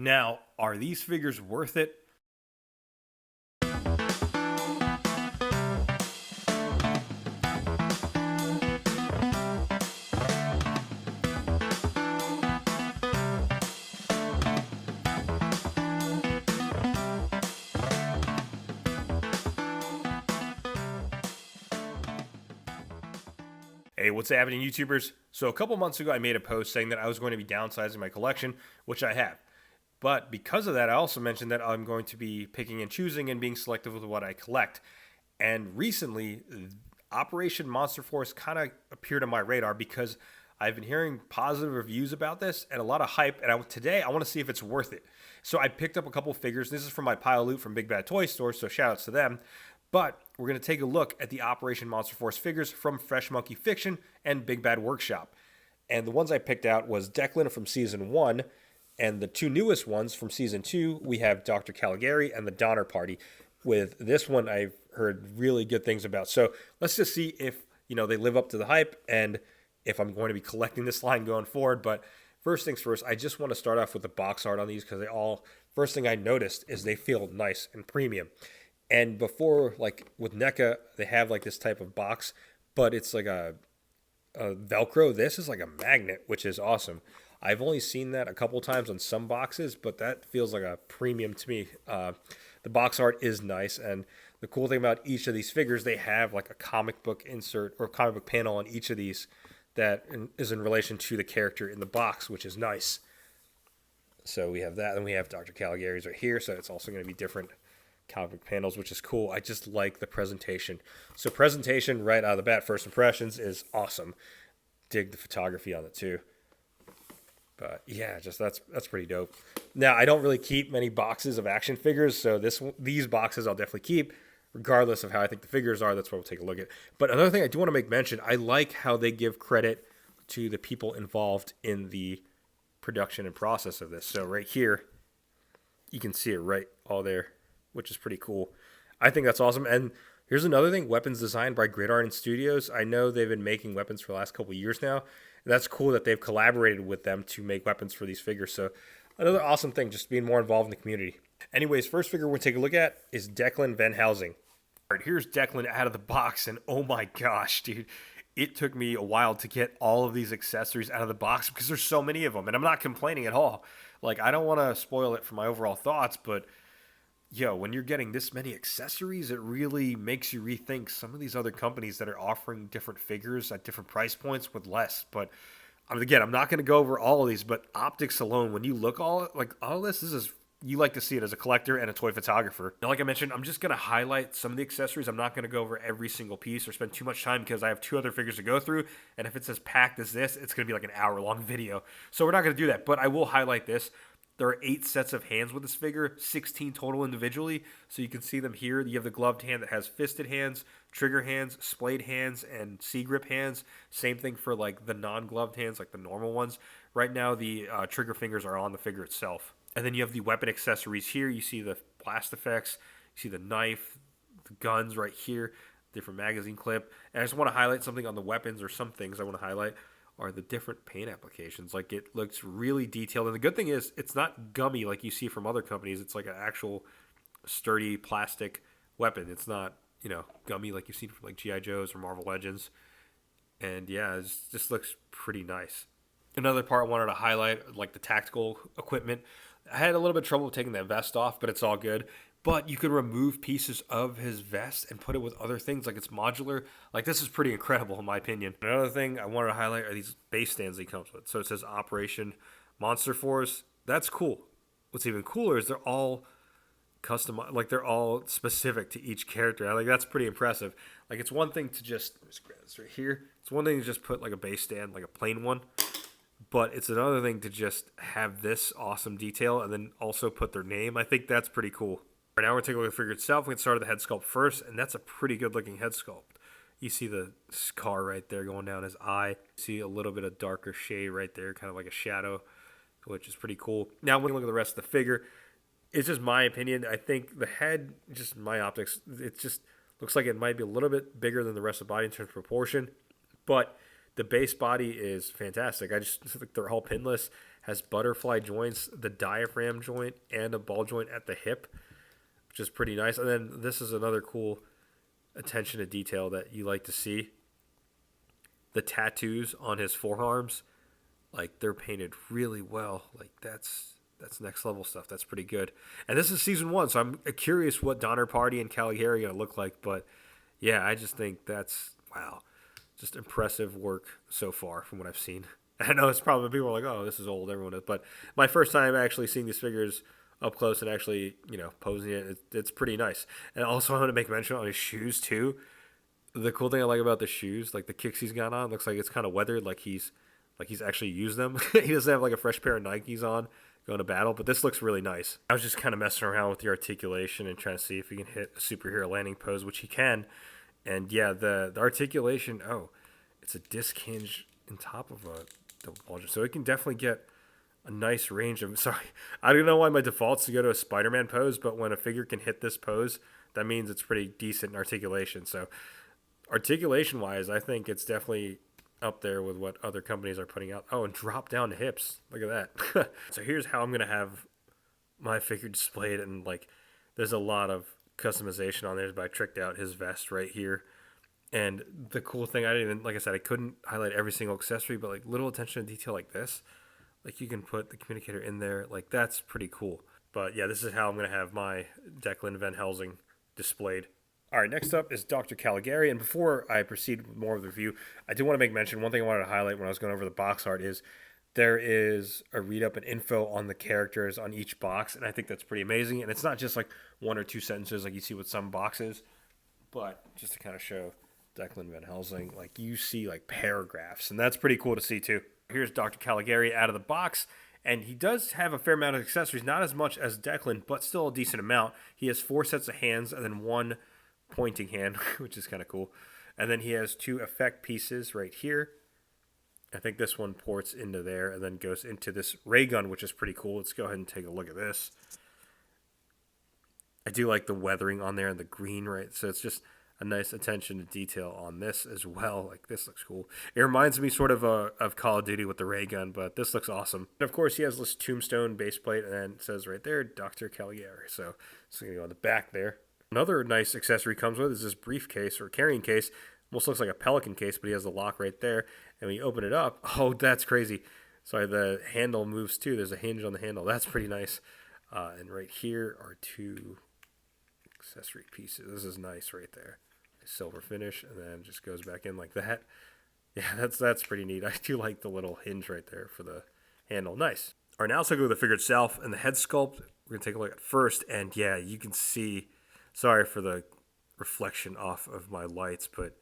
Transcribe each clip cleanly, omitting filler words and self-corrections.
Now, are these figures worth it? Hey, what's happening, YouTubers? So a couple months ago, I made a post saying that I was going to be downsizing my collection, which I have. But because of that, I also mentioned that I'm going to be picking and choosing and being selective with what I collect. And recently, Operation Monster Force kind of appeared on my radar because I've been hearing positive reviews about this and a lot of hype. And today, I want to see if it's worth it. So I picked up a couple figures. This is from my pile of loot from Big Bad Toy Store, so shout outs to them. But we're going to take a look at the Operation Monster Force figures from Fresh Monkey Fiction and Big Bad Workshop. And the ones I picked out was Declan from Season 1, and the two newest ones from Season 2, we have Dr. Caligary and the Donner Party. With this one, I've heard really good things about. So let's just see if they live up to the hype and if I'm going to be collecting this line going forward. But first things first, I just want to start off with the box art on these because first thing I noticed is they feel nice and premium. And before, like with NECA, they have like this type of box, but it's like a Velcro. This is like a magnet, which is awesome. I've only seen that a couple times on some boxes, but that feels like a premium to me. The box art is nice, and the cool thing about each of these figures, they have like a comic book insert or comic book panel on each of these that is in relation to the character in the box, which is nice. So we have that, and we have Dr. Caligary's right here, so it's also going to be different comic book panels, which is cool. I just like the presentation. So presentation right out of the bat, first impressions, is awesome. Dig the photography on it too. But yeah, just that's pretty dope. Now, I don't really keep many boxes of action figures, so these boxes I'll definitely keep, regardless of how I think the figures are. That's what we'll take a look at. But another thing I do want to make mention, I like how they give credit to the people involved in the production and process of this. So right here, you can see it right all there, which is pretty cool. I think that's awesome. And here's another thing, weapons designed by Grid Art and Studios. I know they've been making weapons for the last couple of years now. And that's cool that they've collaborated with them to make weapons for these figures. So another awesome thing, just being more involved in the community. Anyways, first figure we're going to take a look at is Declan Van Helsing. All right, here's Declan out of the box, and oh my gosh, dude. It took me a while to get all of these accessories out of the box because there's so many of them, and I'm not complaining at all. Like, I don't want to spoil it for my overall thoughts, but when you're getting this many accessories, it really makes you rethink some of these other companies that are offering different figures at different price points with less. But again, I'm not going to go over all of these, but optics alone, when you look all this is you like to see it as a collector and a toy photographer. Now, like I mentioned, I'm just going to highlight some of the accessories. I'm not going to go over every single piece or spend too much time because I have two other figures to go through. And if it's as packed as this, it's going to be like an hour-long video. So we're not going to do that, but I will highlight this. There are 8 sets of hands with this figure, 16 total individually. So you can see them here. You have the gloved hand that has fisted hands, trigger hands, splayed hands, and C-grip hands. Same thing for like the non-gloved hands, like the normal ones. Right now, the trigger fingers are on the figure itself. And then you have the weapon accessories here. You see the blast effects. You see the knife, the guns right here, different magazine clip. And I just want to highlight something on the weapons, or some things I want to highlight are the different paint applications. Like, it looks really detailed. And the good thing is it's not gummy like you see from other companies. It's like an actual sturdy plastic weapon. It's not, gummy like you've seen from like G.I. Joe's or Marvel Legends. And yeah, it just looks pretty nice. Another part I wanted to highlight, like the tactical equipment. I had a little bit of trouble taking that vest off, but it's all good. But you could remove pieces of his vest and put it with other things, like it's modular. Like, this is pretty incredible in my opinion. Another thing I wanted to highlight are these base stands he comes with. So it says Operation Monster Force. That's cool. What's even cooler is they're all customized, like they're all specific to each character. I think that's pretty impressive. Like, it's one thing to just grab this right here. It's one thing to just put like a base stand, like a plain one. But it's another thing to just have this awesome detail and then also put their name. I think that's pretty cool. Right now we're taking a look at the figure itself. We can start with the head sculpt first, and that's a pretty good looking head sculpt. You see the scar right there going down his eye. You see a little bit of darker shade right there, kind of like a shadow, which is pretty cool. Now when you look at the rest of the figure, it's just my opinion. I think the head, just my optics, it just looks like it might be a little bit bigger than the rest of the body in terms of proportion. But the base body is fantastic. I just think they're all pinless. has butterfly joints, the diaphragm joint, and a ball joint at the hip, which is pretty nice. And then this is another cool attention to detail that you like to see. The tattoos on his forearms, like they're painted really well. Like that's next level stuff. That's pretty good. And this is season 1, so I'm curious what Donner Party and Caligary are gonna look like. But yeah, I just think that's wow, just impressive work so far from what I've seen. I know it's probably people are like, oh, this is old, everyone is, but my first time actually seeing these figures up close and actually, posing it's pretty nice. And also, I want to make mention on his shoes too. The cool thing I like about the shoes, like the kicks he's got on, looks like it's kind of weathered, like he's actually used them. He doesn't have like a fresh pair of Nikes on going to battle, but this looks really nice. I was just kind of messing around with the articulation and trying to see if he can hit a superhero landing pose, which he can. And yeah, the articulation, it's a disc hinge on top of the wall, so it can definitely get a nice range of. Sorry, I don't know why my default's to go to a Spider-Man pose, but when a figure can hit this pose, that means it's pretty decent in articulation. So articulation-wise, I think it's definitely up there with what other companies are putting out. Oh, and drop down to hips. Look at that. So here's how I'm going to have my figure displayed. And, there's a lot of customization on there, but I tricked out his vest right here. And the cool thing, like I said, I couldn't highlight every single accessory, but, little attention to detail like this. You can put the communicator in there. That's pretty cool. But, yeah, this is how I'm going to have my Declan Van Helsing displayed. All right, next up is Dr. Caligary, and before I proceed with more of the review, I do want to make mention, one thing I wanted to highlight when I was going over the box art is there is a read-up and info on the characters on each box, and I think that's pretty amazing, and it's not just one or two sentences like you see with some boxes, but just to kind of show Declan Van Helsing, you see paragraphs, and that's pretty cool to see too. Here's Dr. Caligary out of the box, and he does have a fair amount of accessories, not as much as Declan, but still a decent amount. He has 4 sets of hands and then 1 pointing hand, which is kind of cool. And then he has 2 effect pieces right here. I think this one ports into there and then goes into this ray gun, which is pretty cool. Let's go ahead and take a look at this. I do like the weathering on there and the green, right? So it's just a nice attention to detail on this as well. This looks cool. It reminds me sort of Call of Duty with the ray gun, but this looks awesome. And of course, he has this tombstone base plate, and then it says right there, Dr. Caligari. So it's going to go on the back there. Another nice accessory comes with is this briefcase or carrying case. Almost looks like a Pelican case, but he has the lock right there. And when you open it up, oh, that's crazy. Sorry, the handle moves too. There's a hinge on the handle. That's pretty nice. And right here are 2 accessory pieces. This is nice right there. Silver finish, and then just goes back in like that. Yeah, that's pretty neat. I do like the little hinge right there for the handle. Nice. All right, now let's look at the figure itself and the head sculpt. We're going to take a look at first, and yeah, you can see. Sorry for the reflection off of my lights, but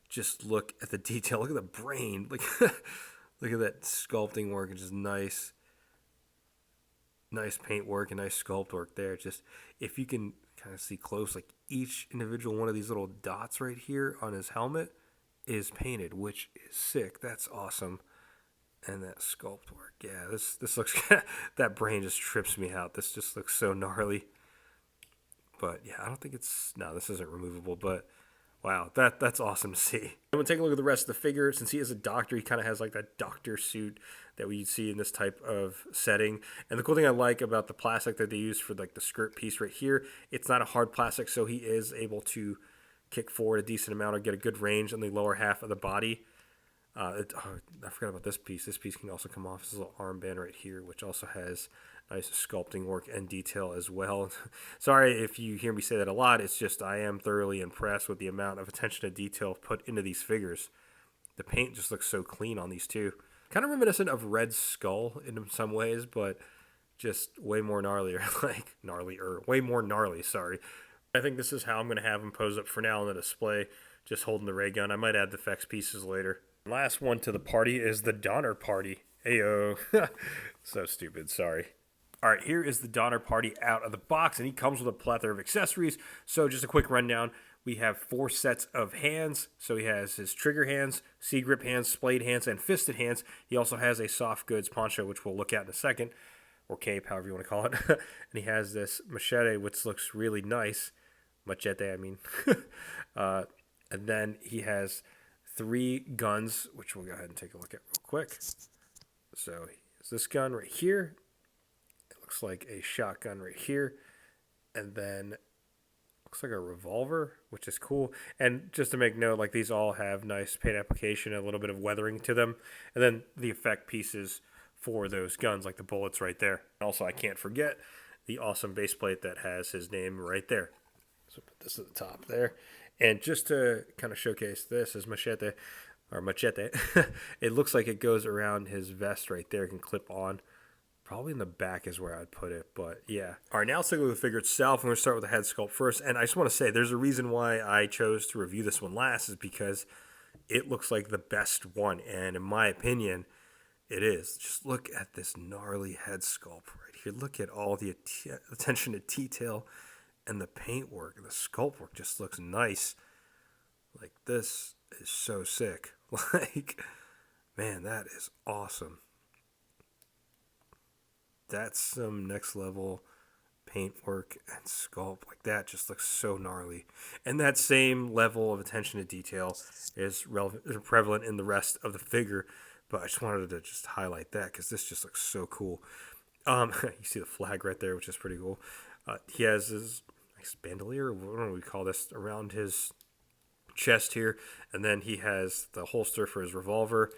just look at the detail. Look at the brain. Look at that sculpting work. It's just nice paint work and nice sculpt work there. Just if you can kind of see close, each individual one of these little dots right here on his helmet is painted, which is sick. That's awesome. And that sculpt work. Yeah, this looks that brain just trips me out. This just looks so gnarly. But yeah, I don't think this isn't removable, but wow, that's awesome to see. And we'll take a look at the rest of the figure. Since he is a doctor, he kind of has that doctor suit that we see in this type of setting. And the cool thing I like about the plastic that they use for the skirt piece right here, it's not a hard plastic, so he is able to kick forward a decent amount or get a good range on the lower half of the body. I forgot about this piece. This piece can also come off. This little armband right here, which also has nice sculpting work and detail as well. Sorry if you hear me say that a lot. It's just I am thoroughly impressed with the amount of attention to detail put into these figures. The paint just looks so clean on these two. Kind of reminiscent of Red Skull in some ways, but just way more gnarlier. Way more gnarly, sorry. I think this is how I'm going to have him pose up for now on the display, just holding the ray gun. I might add the effects pieces later. Last one to the party is the Donner Party. Ayo. So stupid, sorry. All right, here is the Donner Party out of the box, and he comes with a plethora of accessories. So just a quick rundown. We have 4 sets of hands. So he has his trigger hands, C-grip hands, splayed hands, and fisted hands. He also has a soft goods poncho, which we'll look at in a second, or cape, however you want to call it. And he has this machete, which looks really nice. Machete, I mean. And then he has 3 guns, which we'll go ahead and take a look at real quick. So is this gun right here. It looks like a shotgun right here. And then looks like a revolver, which is cool. And just to make note, like these all have nice paint application, a little bit of weathering to them. And then the effect pieces for those guns, like the bullets right there. Also, I can't forget the awesome base plate that has his name right there. So put this at the top there. And just to kind of showcase this is machete. It looks like it goes around his vest right there. It can clip on. Probably in the back is where I'd put it, but yeah. All right, now let's take a look at the figure itself. I'm going to start with the head sculpt first. And I just want to say there's a reason why I chose to review this one last is because it looks like the best one. And in my opinion, it is. Just look at this gnarly head sculpt right here. Look at all the attention to detail and the paint work. And the sculpt work just looks nice. Like, this is so sick. Like, man, that is awesome. That's some next level paint work and sculpt. Like, that just looks so gnarly. And that same level of attention to detail is prevalent in the rest of the figure. But I just wanted to just highlight that because this just looks so cool. You see the flag right there, which is pretty cool. He has his nice bandolier, what do we call this, around his chest here. And then he has the holster for his revolver.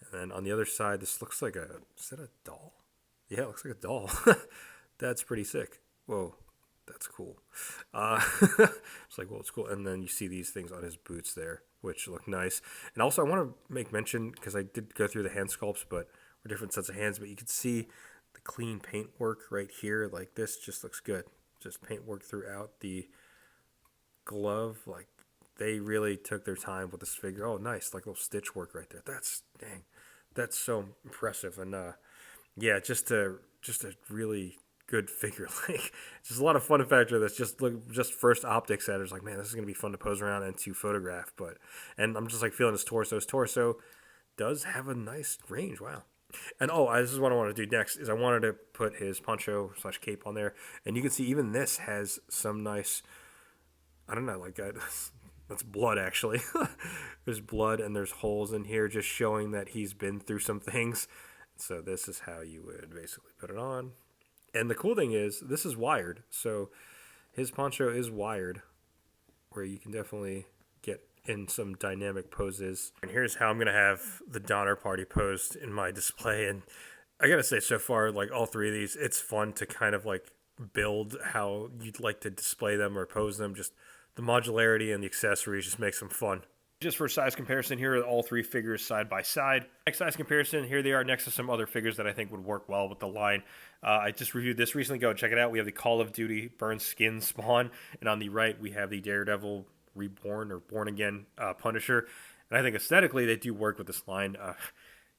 And then on the other side, this looks like is that a doll? Yeah, it looks like a doll. That's pretty sick. Whoa, that's cool. It's like, well, it's cool. And then you see these things on his boots there, which look nice. And also, I want to make mention, because I did go through the hand sculpts, or different sets of hands, but you can see the clean paint work right here. Like, this just looks good. Just paint work throughout the glove. Like, they really took their time with this figure. Oh, nice. Like, little stitch work right there. That's so impressive. And, yeah, just a really good figure. Like, just a lot of fun factor. That's just first optics at it. It's like, man, this is gonna be fun to pose around and to photograph. And I'm just like feeling his torso. His torso does have a nice range. Wow. And this is what I want to do next. Is I wanted to put his poncho / cape on there, and you can see even this has some nice. I don't know, like that's blood actually. There's blood and there's holes in here, just showing that he's been through some things. So this is how you would basically put it on. And the cool thing is, this is wired. So his poncho is wired, where you can definitely get in some dynamic poses. And here's how I'm going to have the Donner Party posed in my display. And I got to say, so far, like all three of these, it's fun to kind of like build how you'd like to display them or pose them. Just the modularity and the accessories just makes them fun. Just for size comparison, here are all three figures side by side. Next size comparison, here they are next to some other figures that I think would work well with the line. I just reviewed this recently. Go check it out. We have the Call of Duty Burn Skin Spawn. And on the right, we have the Daredevil Reborn or Born Again Punisher. And I think aesthetically, they do work with this line.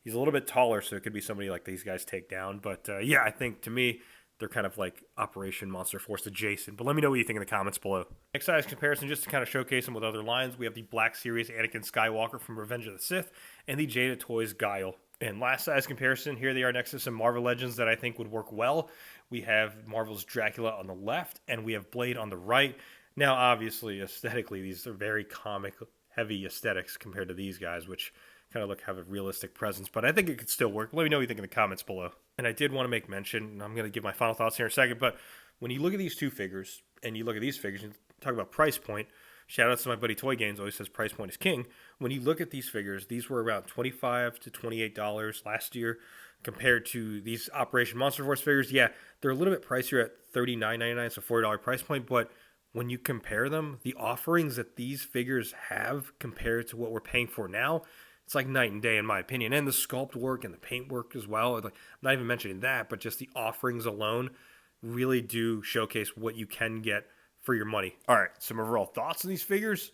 He's a little bit taller, so it could be somebody like these guys take down. But yeah, I think to me, they're kind of like Operation Monster Force adjacent. But let me know what you think in the comments below. Next size comparison, just to kind of showcase them with other lines, we have the Black Series Anakin Skywalker from Revenge of the Sith and the Jada Toys Guile. And last size comparison, here they are next to some Marvel Legends that I think would work well. We have Marvel's Dracula on the left, and we have Blade on the right. Now, obviously, aesthetically, these are very comic-heavy aesthetics compared to these guys, which kind of have a realistic presence, but I think it could still work. Let me know what you think in the comments below. And I did want to make mention, and I'm going to give my final thoughts here in a second, but when you look at these two figures, and you look at these figures, and talk about price point, shout out to my buddy Toy Games, always says price point is king. When you look at these figures, these were around $25 to $28 last year, compared to these Operation Monster Force figures. Yeah, they're a little bit pricier at $39.99, so $40 price point, but when you compare them, the offerings that these figures have compared to what we're paying for now, it's like night and day in my opinion. And the sculpt work and the paint work as well. Like, I'm not even mentioning that, but just the offerings alone really do showcase what you can get for your money. All right, some overall thoughts on these figures.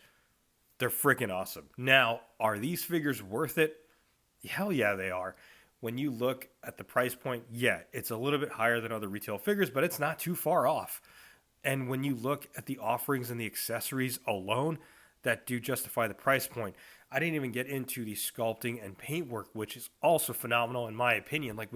They're freaking awesome. Now, are these figures worth it? Hell yeah, they are. When you look at the price point, yeah, it's a little bit higher than other retail figures, but it's not too far off. And when you look at the offerings and the accessories alone, that do justify the price point. I didn't even get into the sculpting and paint work, which is also phenomenal in my opinion. Like,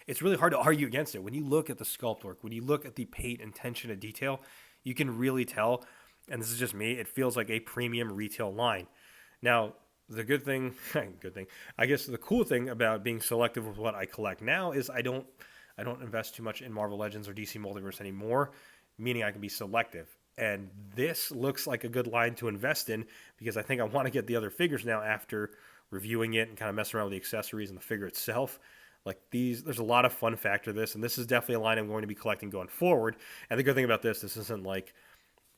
it's really hard to argue against it. When you look at the sculpt work, when you look at the paint and attention to detail, you can really tell, and this is just me, it feels like a premium retail line. Now, The good thing, good thing, I guess the cool thing about being selective with what I collect now is I don't invest too much in Marvel Legends or DC Multiverse anymore, meaning I can be selective. And this looks like a good line to invest in because I think I want to get the other figures now after reviewing it and kind of messing around with the accessories and the figure itself. Like these, there's a lot of fun factor to this, and this is definitely a line I'm going to be collecting going forward. And the good thing about this isn't like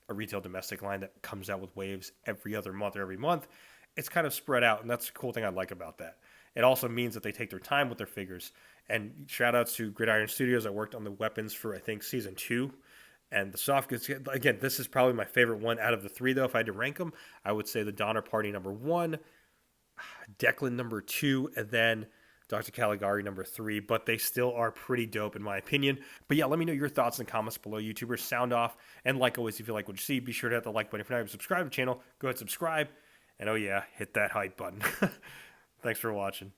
a retail domestic line that comes out with waves every other month or every month. It's kind of spread out, and that's the cool thing I like about that. It also means that they take their time with their figures. And shout outs to Gridiron Studios. I worked on the weapons for I think season 2, and the soft goods. Again, this is probably my favorite one out of the 3. Though, if I had to rank them, I would say the Donner Party number 1, Declan number 2, and then Dr. Caligary number 3, but they still are pretty dope in my opinion. But yeah, let me know your thoughts in the comments below. YouTubers, sound off. And like always, if you like what you see, be sure to hit the like button. If you're not even subscribed to the channel, go ahead and subscribe. And oh yeah, hit that hype button. Thanks for watching.